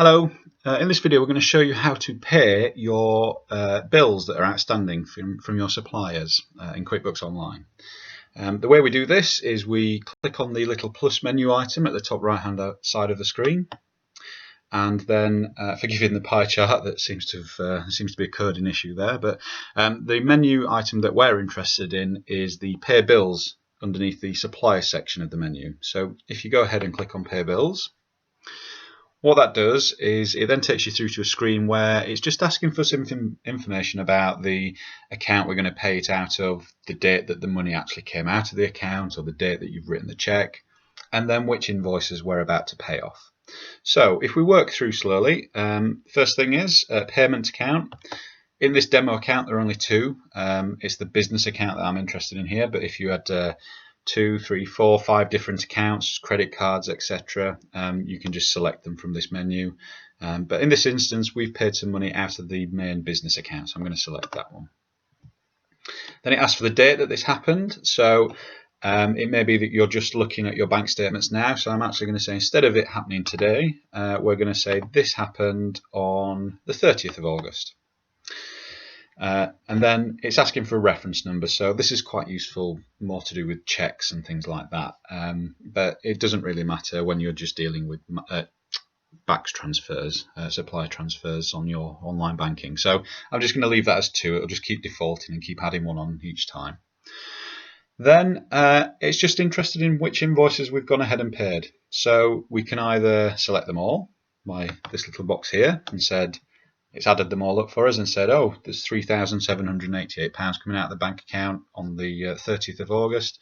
Hello, in this video we're going to show you how to pay your bills that are outstanding from your suppliers in QuickBooks Online. The way we do this is we click on the little plus menu item at the top right hand side of the screen, and then forgiving the pie chart that seems to be a coding issue there, but the menu item that we're interested in is the pay bills underneath the supplier section of the menu. So if you go ahead and click on pay bills, what that does is it then takes you through to a screen where it's just asking for some information about the account we're going to pay it out of, the date that the money actually came out of the account, or the date that you've written the check, and then which invoices we're about to pay off. So if we work through slowly, first thing is payment account. In this demo account there are only two. It's the business account that I'm interested in here, but if you had 2, 3, 4, 5 different accounts, credit cards, etc. You can just select them from this menu. But in this instance, we've paid some money out of the main business account, so I'm going to select that one. Then it asks for the date that this happened. So it may be that you're just looking at your bank statements now. So I'm actually going to say, instead of it happening today, we're going to say this happened on the 30th of August. And then it's asking for a reference number, so this is quite useful, more to do with checks and things like that, but it doesn't really matter when you're just dealing with BACS transfers, supplier transfers on your online banking. So I'm just going to leave that as 2. It'll just keep defaulting and keep adding 1 on each time. Then it's just interested in which invoices we've gone ahead and paid, so we can either select them all by this little box here and said, it's added them all up for us and said, oh, there's £3,788 coming out of the bank account on the 30th of August.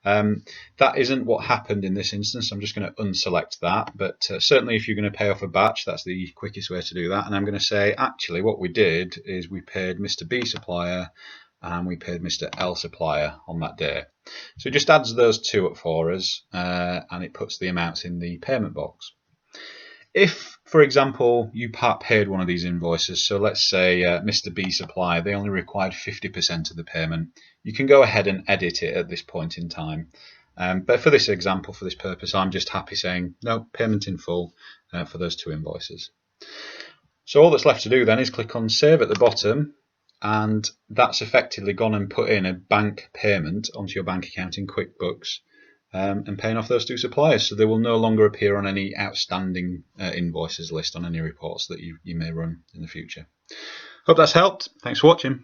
That isn't what happened in this instance. I'm just going to unselect that. But certainly if you're going to pay off a batch, that's the quickest way to do that. And I'm going to say, actually, what we did is we paid Mr. B supplier and we paid Mr. L supplier on that day. So it just adds those 2 up for us and it puts the amounts in the payment box. If, for example, you part paid one of these invoices, so let's say Mr. B supplier, they only required 50% of the payment, you can go ahead and edit it at this point in time. But for this example, for this purpose, I'm just happy saying no, payment in full for those 2 invoices. So all that's left to do then is click on Save at the bottom, and that's effectively gone and put in a bank payment onto your bank account in QuickBooks. And paying off those 2 suppliers, so they will no longer appear on any outstanding invoices list on any reports that you may run in the future. Hope that's helped. Thanks for watching.